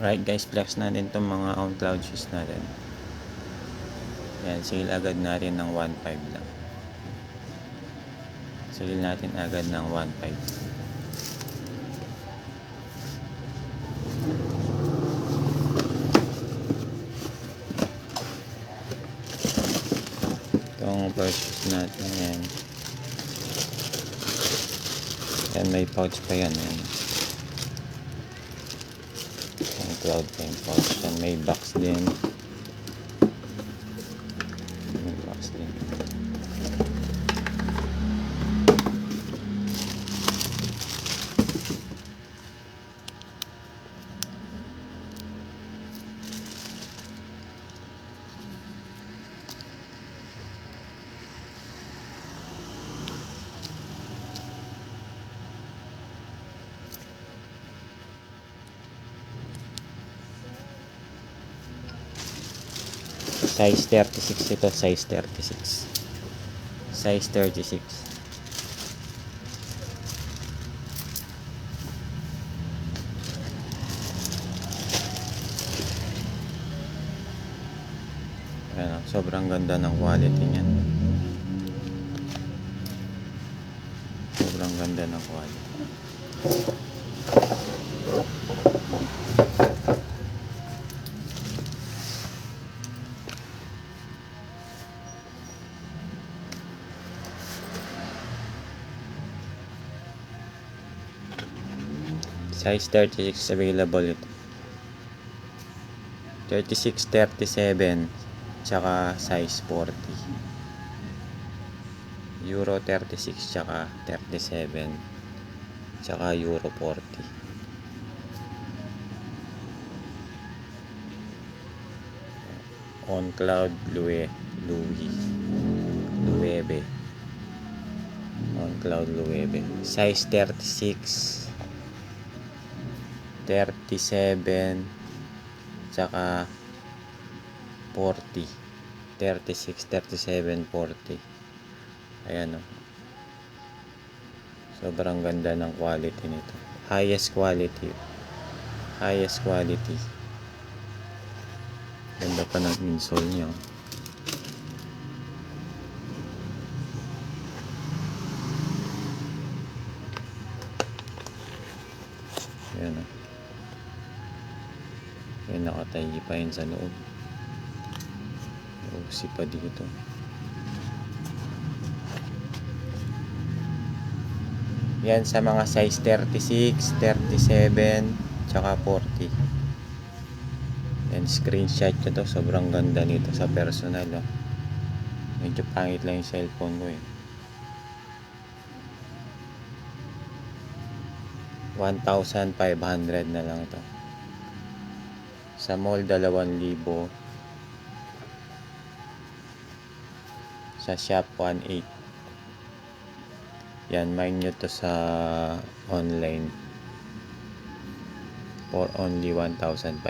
Right guys, flex natin itong mga on cloud shoes natin. Yan, sale agad natin ng 1.5 lang. Sale natin agad ng 1.5. Itong purchase natin yan. Yan, may pouch pa yan. Yan. Ang cloud pa yung pouch yan. May box din. May box din. Size 36 ito, size 36. Size 36. Ayan, sobrang ganda ng quality niyan. Sobrang ganda ng quality. Size 36 available ito. 36, 37, tsaka size 40. Euro 36, tsaka 37, tsaka Euro 40. On cloud Louis. On cloud Louis. Size 36. 37 tsaka 40. 36, 37, 40. Ayan o. Sobrang ganda ng quality nito. Highest quality. Ganda pa ng insole niya. Ayan o. May nakatayi pa yun sa loob. Usi pa dito. Yan sa mga size 36, 37, tsaka 40. Yan, screenshot nyo to. Sobrang ganda nito sa personal. Oh. Medyo pangit lang yung cellphone ko eh. 1,500 na lang ito. Sa mall 2,000, sa shop 1,800. Yan, mine nyo to sa online for only 1,500.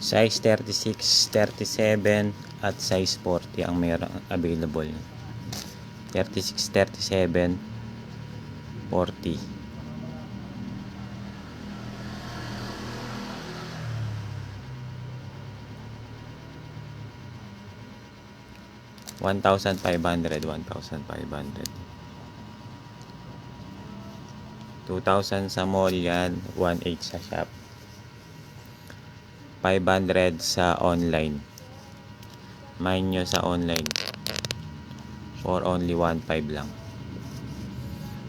Size 36, 37 at size 40 ang mayroong available. 36, 37, 40. $1,500. 2,000 sa mall yan, 1,800 sa shop. 500 sa online. Mine nyo sa online for only 1,500 lang.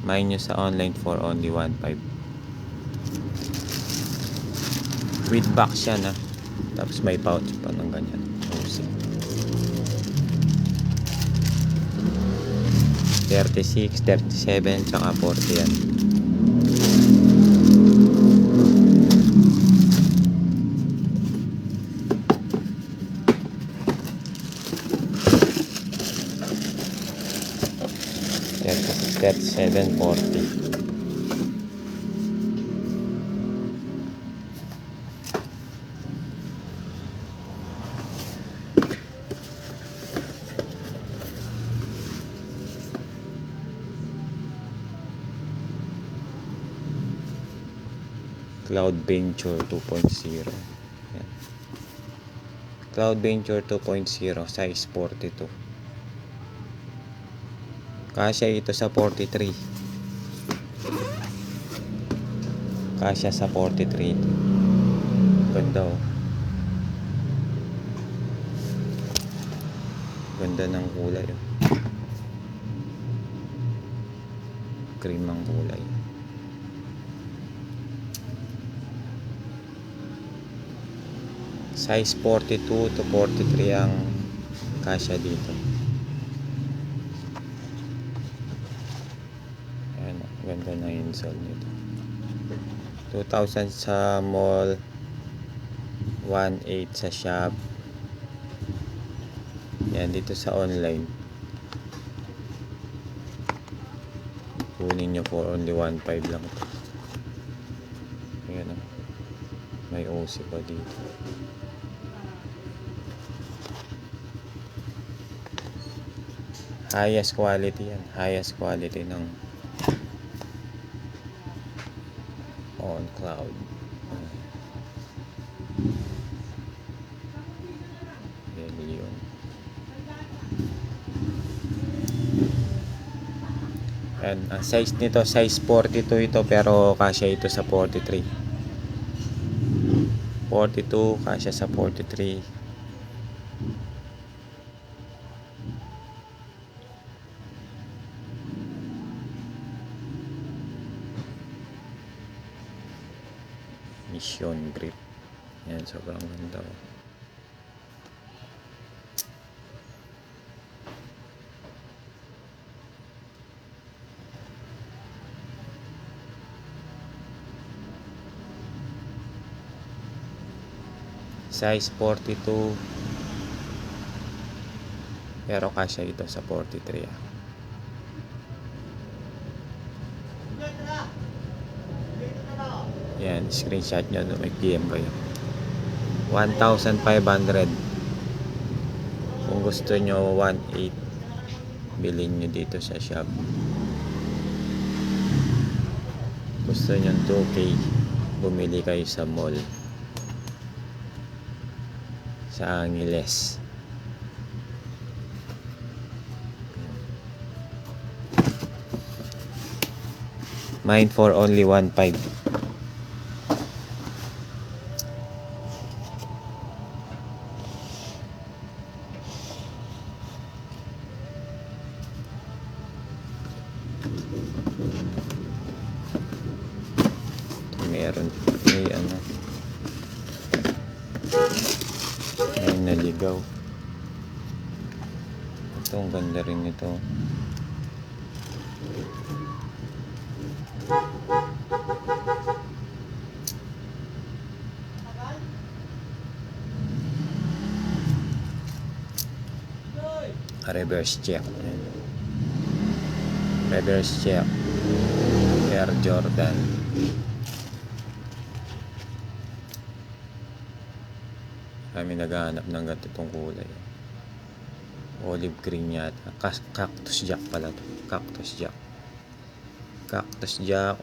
Mine nyo sa online for only 1,500. With box yan ha. Tapos may pouch pa ng ganyan. Uzi. 36, 37, tsaka 40 yan. $37, $40. Cloud Venture 2.0. Yan. Cloud Venture 2.0 size 42. Kasya ito sa 43. Kasya sa 43 ito. Ganda oh. Ganda ng kulay oh. Cream ang kulay. Size 42 to 43 ang kasya dito. Ayan, ganda na yung insole nito. 2,000 sa mall, 1,800 sa shop. Yan, dito sa online kunin nyo for only 1,500 lang ito. Ayan o, may OC pa dito. Highest quality yan, highest quality ng on cloud. Yun. And ang size nito, size 42 ito, pero kasya ito sa 43. 42 kasya sa 43. Mission grip. Yan, sobrang ganda oh. Size 42, pero kasya ito sa 43 ah. Yan, screenshot nyo, mag-PM kayo. 1,500. Kung gusto nyo 1,800, bilhin nyo dito sa shop. Gusto nyo 2K, bumili kayo sa mall, sa Angeles. Mine for only 1,500. Meron may ano, may naligaw. Ito ang ganda rin nito. Reverse check. Reverse check. Air Jordan. Kami naghahanap ng ganitong kulay. Olive green yata. Cactus jack pala to. Cactus jack. Cactus jack.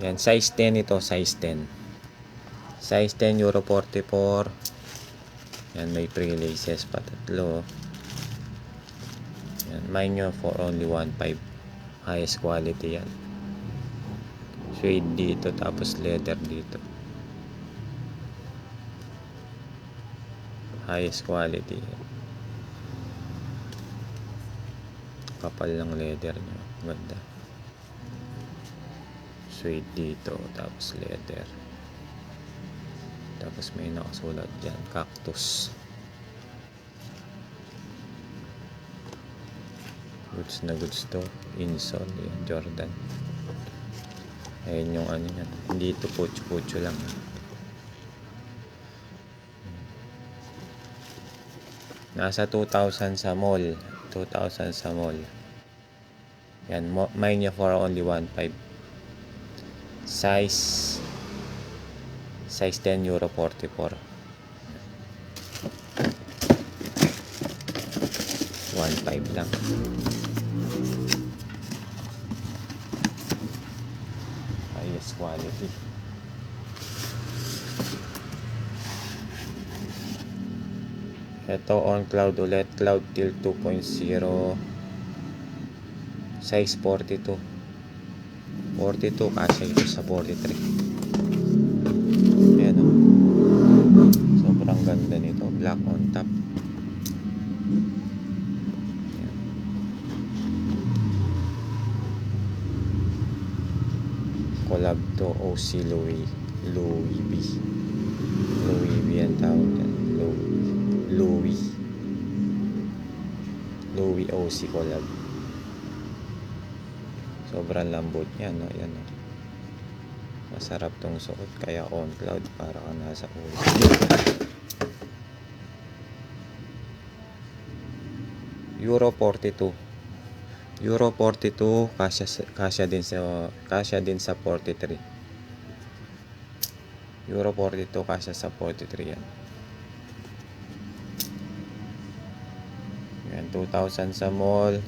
Yan, size 10 ito, size 10. Size 10, Euro 44. Yan, may pre-laces pa tatlo. Yan, mine nyo for only 1,500. Highest quality yan. Suede dito, tapos leather dito. Highest quality. Kapal ng leather nyo. Ganda. Suede dito, tapos leather. Tapos may nakasulat dyan, cactus. Goods na goods to. Insole, yan, Jordan. Ayun yung ano yan. Hindi ito pucho-pucho lang. Nasa 2,000 sa mall. 2,000 sa mall. Yan, mine niya for only 1.5. Size 10 euro 44. 1.5 lang. Highest quality. Ito on cloud ulit, cloud tilt 2.0, size 42. 42 kasi ito sa 43. Ayan o. Sobrang ganda nito, black on top. Ayan. Collab to OC Louis V. Louis V ang tawag yan. Louis OC collab. Sobrang lambot niya, no? Yan, no? Masarap tong suot, kaya on cloud para ka nasa ulo. Euro 42. Euro 42 kasya din sa 43. Euro 42 kasya sa 43 yan. Yan, 2,000 sa mall,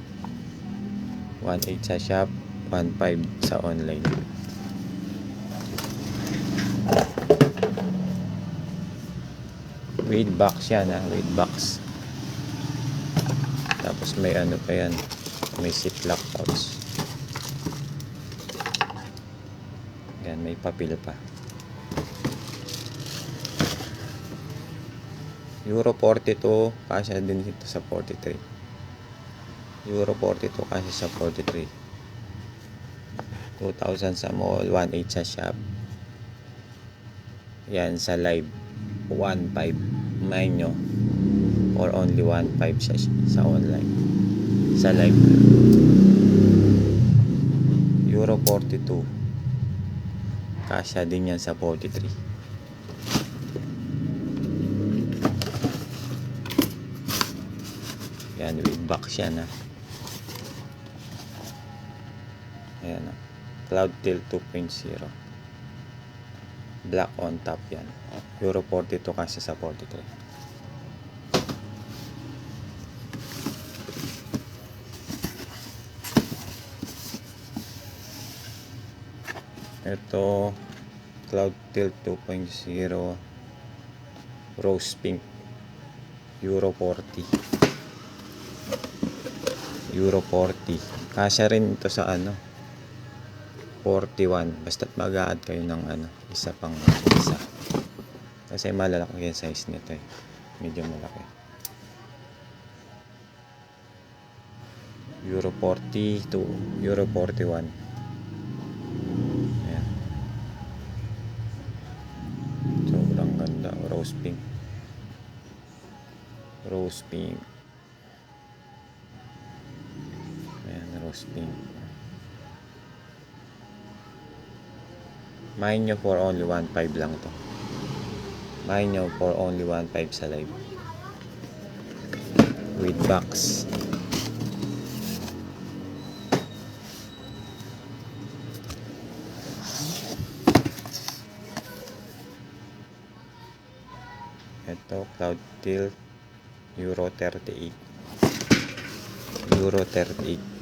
1.8 sa shop, 1.5 sa online. With box yan, ha? With box. Tapos may ano pa yan, may ziplock pouch. Yan, may papel pa. Euro 42 kasya din dito sa 43. Euro 42 kasya sa 43. 2,000 sa mall, 1.8 sa shop. Yan sa live 1.5 mine nyo or only 1.5 sa online. Sa live Euro 42 kasya din yan sa 43. Yan, with box yan, ha. Ayan, ha. Cloud tilt 2.0, black on top yan. Euro 42 kasi sa 43. Ito cloud tilt 2.0 rose pink, Euro 40. Euro 40. Kasya rin ito sa ano 41. Basta't mag-a-add kayo ng ano, isa pang isa. Kasi malalaki yung size nito eh. Medyo malaki. Euro 40 to Euro 41. Ayan. Sobrang ganda. Rose pink. Rose pink. Rose pink. Mine nyo for only 1.5 lang to. Mine nyo for only 1.5 sa live. With box. Ito, cloud tilt Euro 38. Euro 38.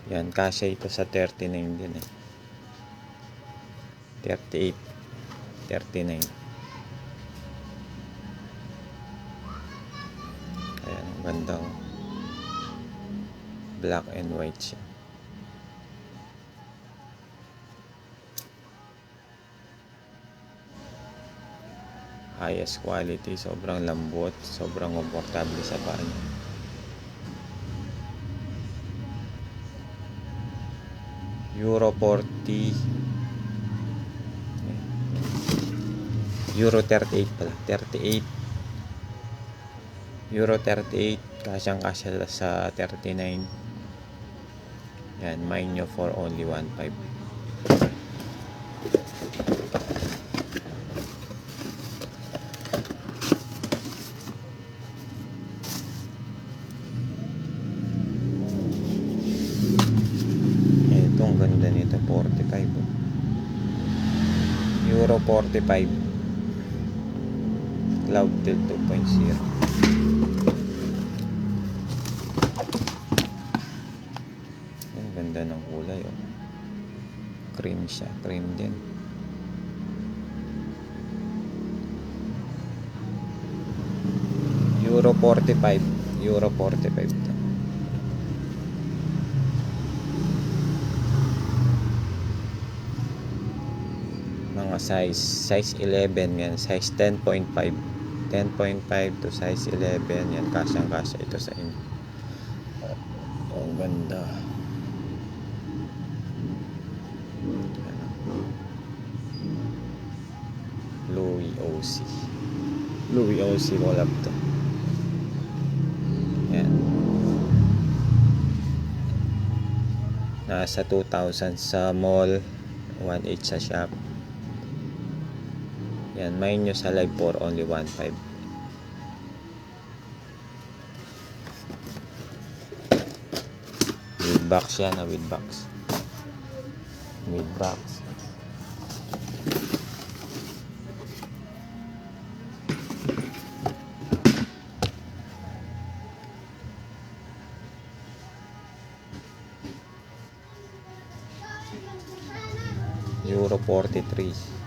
Yan, kasya ito sa 39 din eh. 38, 39. Ayan, ang ganda. Black and white siya. Highest quality, sobrang lambot, sobrang komportable sa paa niya. Euro 40. Euro 38 pala. 38. Euro 38. Kasyang kasya sa 39. Yan. Mine nyo for only 1.5. Ito ang ganda nito. 45. Oh. Euro 45. Cloud Tilt 2.0. Ang ganda ng kulay. Oh. Cream siya. Cream din. Euro 45. Euro 45 to. Mga size 11 yan. Size 10.5. 10.5 to size 11 yan. Kasyang kasya ito sa inyo. Ang ganda. Louis OC. Louis OC collab to. Yan. Nasa 2,000 sa mall, 1.8 sa shop. Yan, mine nyo sa live for only 1.5. With box yan, with box. With box. Euro 43.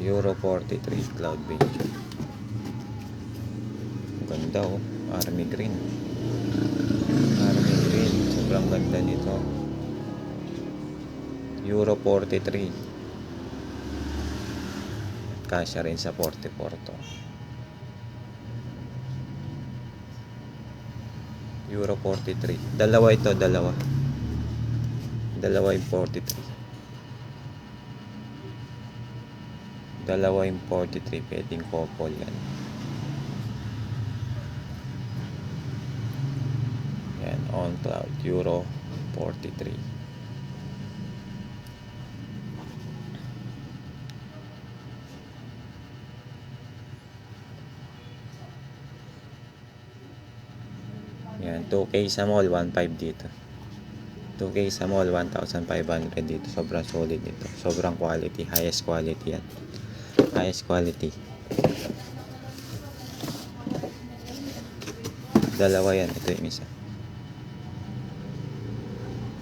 Euro 43 Cloud Beach. Ganda oh. Army green. Army green. Sobrang ganda nito. Euro 43. Kasya rin sa 44 to. Euro 43. Dalawa ito, dalawa. Dalawa yung 43. Dalawa yung 43. Pwedeng couple yan. Yan, on cloud. Euro 43. Yan, 2K sa mall, 1.5 dito. 2K sa mall, 1,500 dito. Sobrang solid dito. Sobrang quality. Highest quality yan. Highest quality. Dalawa yan. Ito yung isa.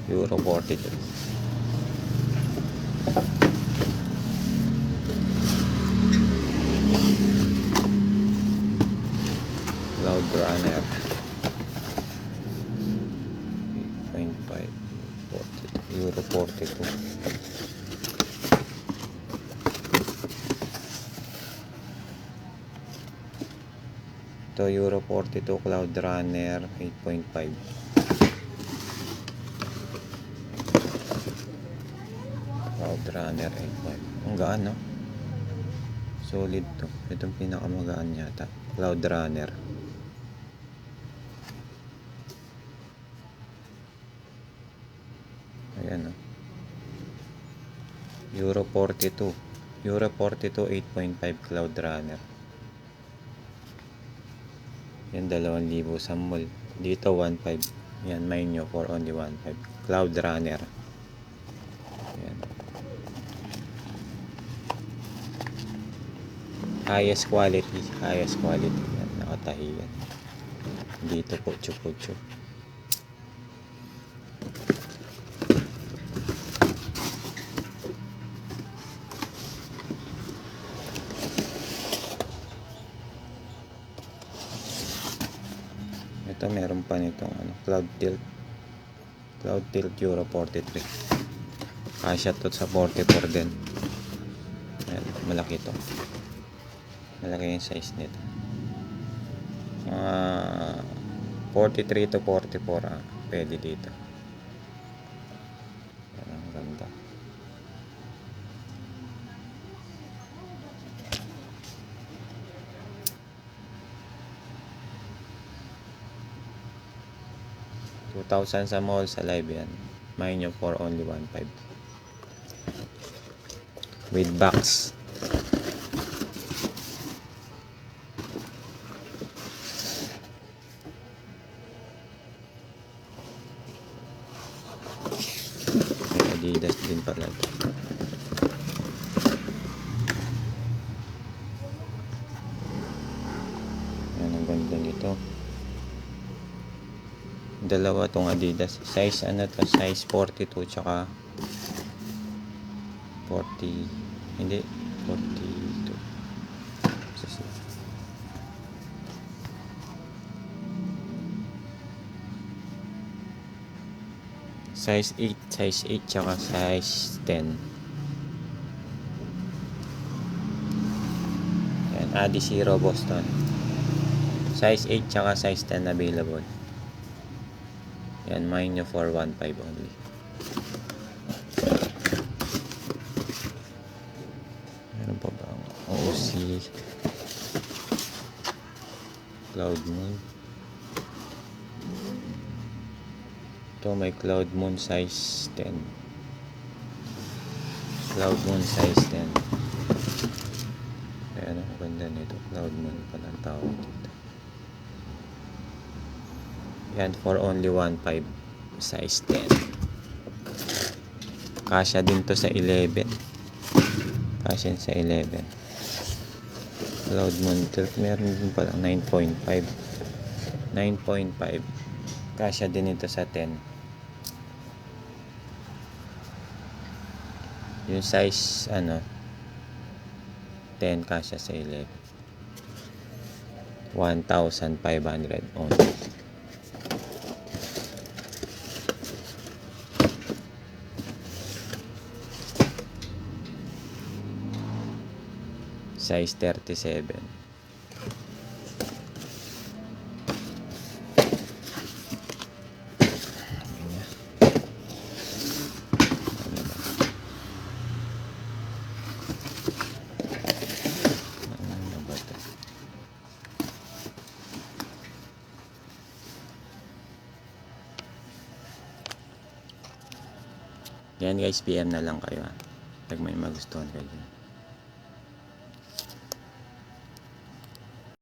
Euro 43. Cloud Runner. 8.5. 40. Euro 42. Ito Euro 42 Cloud Runner 8.5. Cloud Runner 8.5. Ang gaan no? Solid to. Itong pinakamagaan yata. Cloud Runner. Ayan no. Euro 42. Euro 42 8.5 Cloud Runner. Yan 2,000 sa mall. Dito 1.5. Yan mine nyo for only 1.5. Cloud Runner. Yan. Highest quality. Highest quality. Yan. Nakatahi yan. Dito putyo-putyo. Ito meron pa nitong Cloud Tilt. Cloud Tilt Euro 43. Kasya to sa 44 din. Ayan, malaki to. Malaki yung size nito. 43 to 44 pwede dito. Ayan, ang ganda. 2,000 sa mall, sa live yan. Mine nyo for only 1,500. With box. May Adidas din pala ito. Yan, ang ganda nito. Dalawa tong Adidas. Size ano to? Size 42 tsaka 40. Hindi. 42. Size 8. Size 8 tsaka size 10. Yan. Adi Zero Boston. Size 8 tsaka size 10 available. Yan, mine nyo for 1,500 only. Meron pa ba ang OC Cloud Moon? Ito may Cloud Moon size 10. Cloud Moon size 10. Ayan, ang ganda nito. Cloud Moon pala ang tawag dito. Yan, for only 1,500. Size 10. Kasya din to sa 11. Kasya sa 11. Cloud Moon tilt. Meron din palang 9.5. 9.5. Kasya din ito sa 10. Yung size, 10 kasya sa 11. 1,500 only. Size 37. Yan guys, PM na lang kayo pag may magustuhan kayo.